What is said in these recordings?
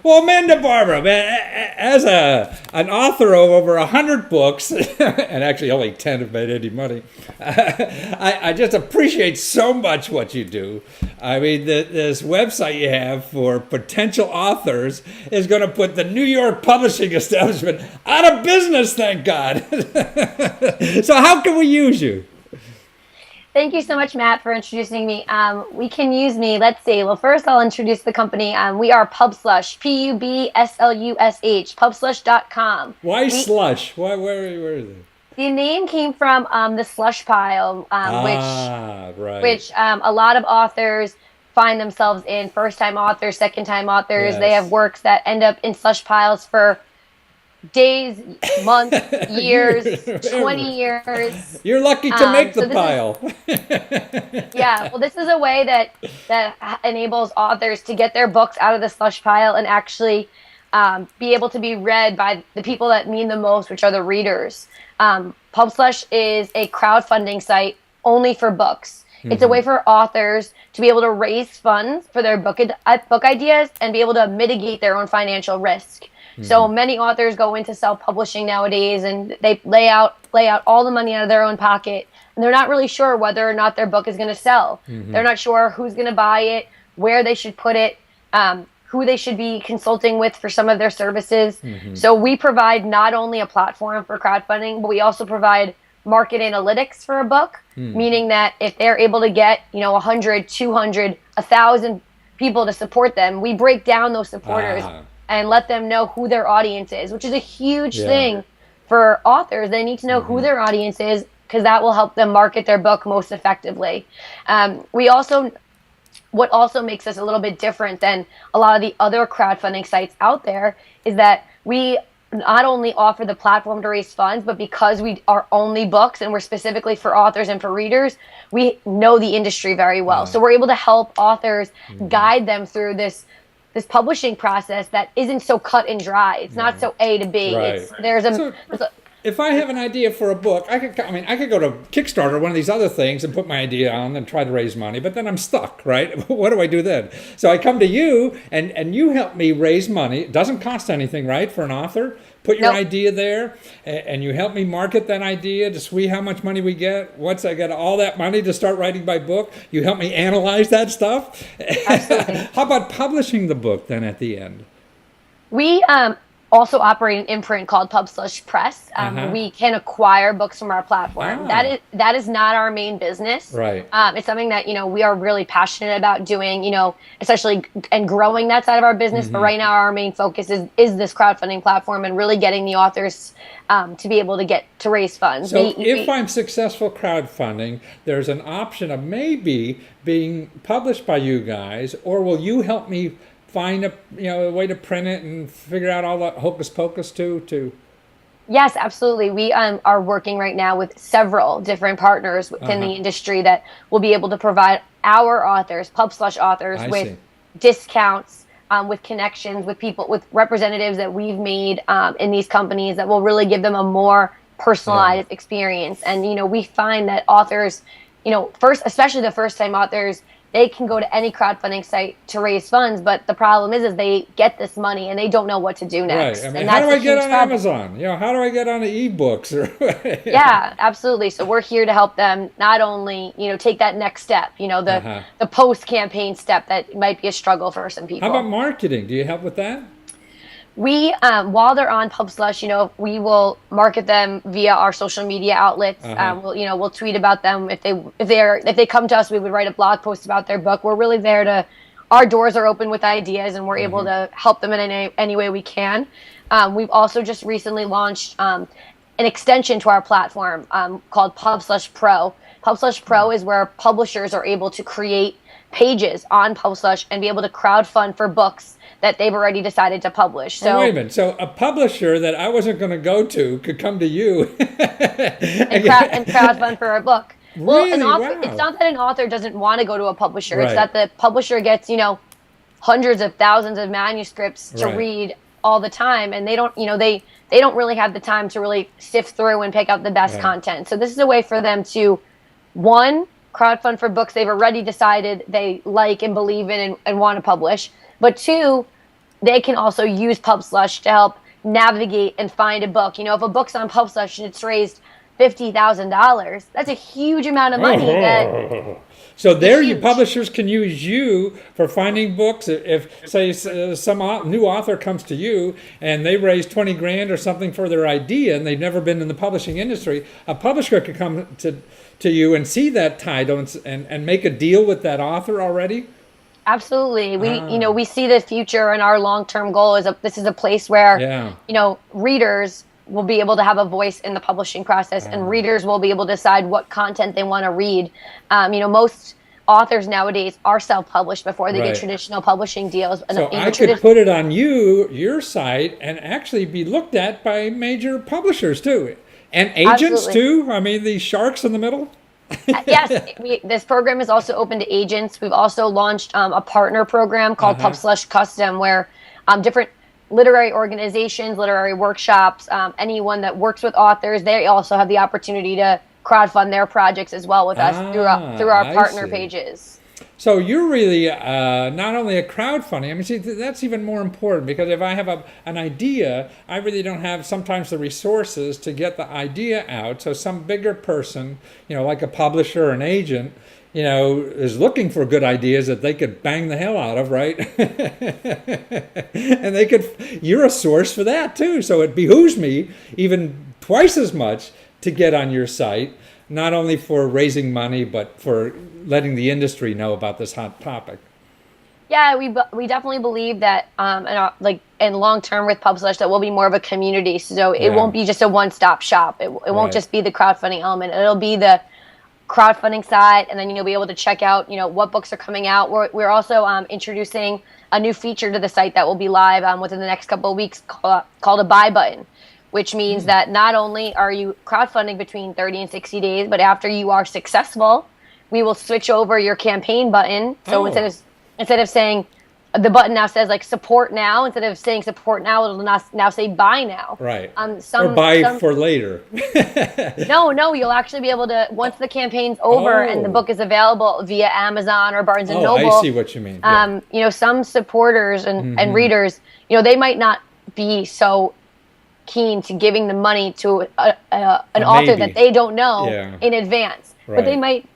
Well, Amanda Barbara, man, as an author of over 100 books, and actually only 10 have made any money, I just appreciate so much what you do. I mean, this website you have for potential authors is going to put the New York publishing establishment out of business, thank God. So how can we use you? Thank you so much, Matt, for introducing me. We can use me. Let's see. Well, first I'll introduce the company. We are PubSlush, PUBSLUSH, pubslush.com. Why slush? Where is it? The name came from the slush pile, Right. which a lot of authors find themselves in, first-time authors, second-time authors. They have Yes. works that end up in slush piles for days, months, years, Ever. 20 years. You're lucky to make So the this is pile. Yeah, well, this is a way that enables authors to get their books out of the slush pile and actually be able to be read by the people that mean the most, which are the readers. PubSlush is a crowdfunding site only for books. It's a way for authors to be able to raise funds for their book ideas and be able to mitigate their own financial risk. So many authors go into self-publishing nowadays, and they lay out all the money out of their own pocket, and they're not really sure whether or not their book is going to sell. They're not sure who's going to buy it, where they should put it, who they should be consulting with for some of their services. So we provide not only a platform for crowdfunding, but we also provide market analytics for a book, meaning that if they're able to get 100, 200, 1,000 people to support them, we break down those supporters and let them know who their audience is, which is a huge thing for authors. They need to know who their audience is, because that will help them market their book most effectively. What also makes us a little bit different than a lot of the other crowdfunding sites out there is that we not only offer the platform to raise funds, but because we are only books and we're specifically for authors and for readers, we know the industry very well. So we're able to help authors guide them through this publishing process that isn't so cut and dry. It's not so A to B. Right. So if I have an idea for a book, I could go to Kickstarter, one of these other things, and put my idea on and try to raise money, but then I'm stuck, right? What do I do then? So I come to you, and you help me raise money. It doesn't cost anything, right, for an author? Put your idea there, and you help me market that idea to see how much money we get. Once I get all that money to start writing my book, you help me analyze that stuff. Absolutely. How about publishing the book then at the end? We also operate an imprint called PubSlush Press. We can acquire books from our platform. That is not our main business. Right. It's something that we are really passionate about doing. Especially and growing that side of our business. But right now, our main focus is this crowdfunding platform and really getting the authors to be able to raise funds. So if I'm successful crowdfunding, there's an option of maybe being published by you guys, or will you help me find a way to print it and figure out all the hocus pocus too? Yes, absolutely. We are working right now with several different partners within the industry that will be able to provide our authors, PubSlush authors, with discounts, with connections, with people, with representatives that we've made in these companies that will really give them a more personalized experience. And we find that authors, especially the first-time authors, they can go to any crowdfunding site to raise funds, but the problem is they get this money and they don't know what to do next. Right. I mean, and how do that's I get on problem. Amazon? How do I get on the ebooks? Yeah, absolutely. So we're here to help them not only, take that next step, the post-campaign step that might be a struggle for some people. How about marketing? Do you help with that? We, while they're on PubSlush, we will market them via our social media outlets. We'll tweet about them. If they come to us, we would write a blog post about their book. We're really there our doors are open with ideas, and we're able to help them in any way we can. We've also just recently launched an extension to our platform called PubSlush Pro. PubSlush Pro is where publishers are able to create pages on PubSlush and be able to crowdfund for books that they've already decided to publish. So wait a minute. So a publisher that I wasn't going to go to could come to you and crowdfund for a book. Well, Really? Wow. It's not that an author doesn't want to go to a publisher. Right. It's that the publisher gets, hundreds of thousands of manuscripts to read all the time, and they don't, they don't really have the time to really sift through and pick out the best content. So this is a way for them to, one, crowdfund for books they've already decided they like and believe in and want to publish, but two, they can also use PubSlush to help navigate and find a book. If a book's on PubSlush and it's raised $50,000, that's a huge amount of money. So there, you publishers can use you for finding books. If say some new author comes to you and they raise 20 grand or something for their idea and they've never been in the publishing industry, a publisher could come to you and see that title and make a deal with that author already. Absolutely. We see the future, and our long-term goal is this is a place where readers will be able to have a voice in the publishing process, and readers will be able to decide what content they want to read. Most authors nowadays are self-published before they get traditional publishing deals. So I could put it on your site, and actually be looked at by major publishers too, and agents too. I mean, these sharks in the middle. Yes, this program is also open to agents. We've also launched a partner program called PubSlush Custom, where different literary organizations, literary workshops, anyone that works with authors, they also have the opportunity to crowdfund their projects as well with us through our partner pages. So you're really not only a crowdfunding. I mean, see, that's even more important, because if I have an idea, I really don't have sometimes the resources to get the idea out. So some bigger person, like a publisher or an agent, is looking for good ideas that they could bang the hell out of, right? And you're a source for that too. So it behooves me even twice as much to get on your site, not only for raising money, but for letting the industry know about this hot topic. Yeah, we definitely believe that, in long term with PubSlush, that we'll be more of a community. So it won't be just a one-stop shop. It won't just be the crowdfunding element. It'll be the crowdfunding side, and then you'll be able to check out what books are coming out. We're also introducing a new feature to the site that will be live within the next couple of weeks called a buy button, which means that not only are you crowdfunding between 30 and 60 days, but after you are successful, we will switch over your campaign button. So instead of saying, the button now says support now, instead of saying support now, it'll now say buy now. Right. Or buy for later. No, you'll actually be able to, once the campaign's over and the book is available via Amazon or Barnes & Noble. I see what you mean. Yeah. Some supporters and readers, they might not be so keen to giving the money to an author that they don't know in advance. Right. But they might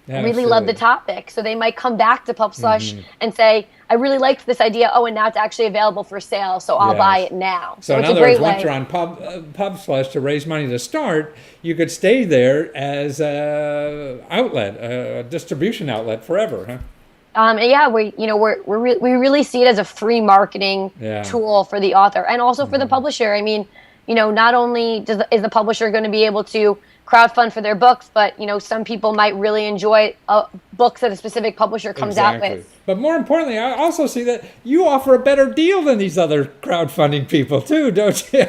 really love the topic. So they might come back to PubSlush and say, I really liked this idea. Oh, and now it's actually available for sale, so I'll buy it now. So in other words, once you're on PubSlush to raise money to start, you could stay there as a distribution outlet forever, huh? We really see it as a free marketing tool for the author and also for the publisher. I mean, not only is the publisher going to be able to crowdfund for their books, but some people might really enjoy books that a specific publisher comes out with. But more importantly, I also see that you offer a better deal than these other crowdfunding people too, don't you?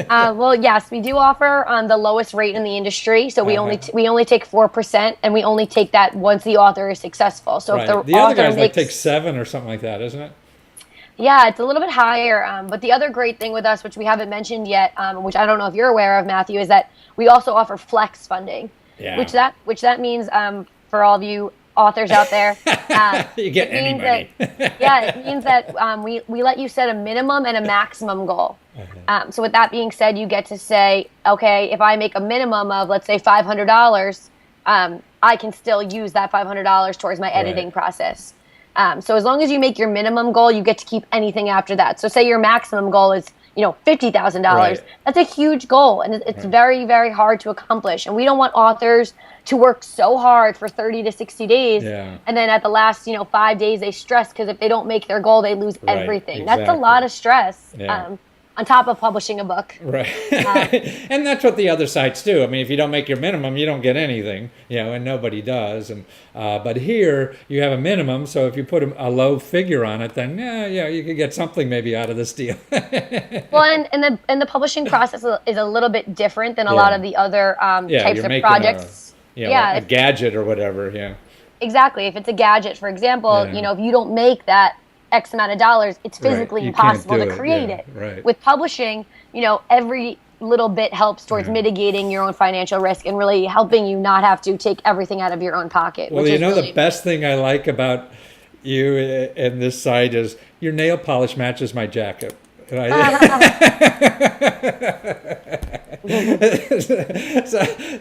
Well, yes, we do offer the lowest rate in the industry. So we only take 4%, and we only take that once the author is successful. So if the other guys take 7 or something like that, isn't it? Yeah, it's a little bit higher. But the other great thing with us, which we haven't mentioned yet, which I don't know if you're aware of, Matthew, is that we also offer flex funding. Yeah. Which that means for all of you authors out there, you get any money. It means that we let you set a minimum and a maximum goal. So with that being said, you get to say, okay, if I make a minimum of, let's say, $500, I can still use that $500 towards my editing process. So as long as you make your minimum goal, you get to keep anything after that. So say your maximum goal is, $50,000. Right. That's a huge goal, and it's very, very hard to accomplish. And we don't want authors to work so hard for 30 to 60 days, and then at the last, 5 days they stress because if they don't make their goal, they lose everything. Exactly. That's a lot of stress. On top of publishing a book. Right. And that's what the other sites do. I mean, if you don't make your minimum, you don't get anything, and nobody does. And but here you have a minimum, so if you put a low figure on it, then you could get something maybe out of this deal. Well, and the publishing process is a little bit different than a lot of the other types of projects. A gadget or whatever, Exactly. If it's a gadget, for example, if you don't make that X amount of dollars, it's physically impossible to create it. Right. With publishing, every little bit helps towards mitigating your own financial risk and really helping you not have to take everything out of your own pocket. Well, the best thing I like about you and this site is your nail polish matches my jacket.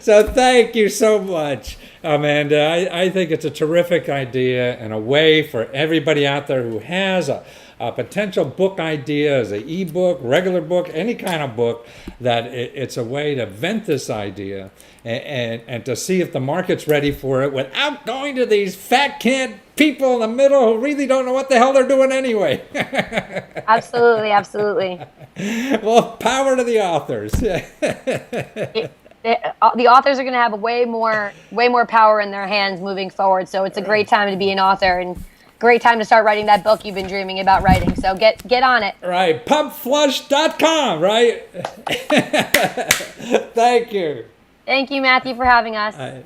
So thank you so much, Amanda. I think it's a terrific idea and a way for everybody out there who has a potential book idea as an ebook, regular book, any kind of book, that it's a way to vent this idea and to see if the market's ready for it without going to these fat kid people in the middle who really don't know what the hell they're doing anyway. Absolutely, absolutely. Well, power to the authors. The authors are going to have way more power in their hands moving forward. So it's a great time to be an author and great time to start writing that book you've been dreaming about writing. So get on it. Right, pubflush.com, right? Thank you. Thank you, Matthew, for having us.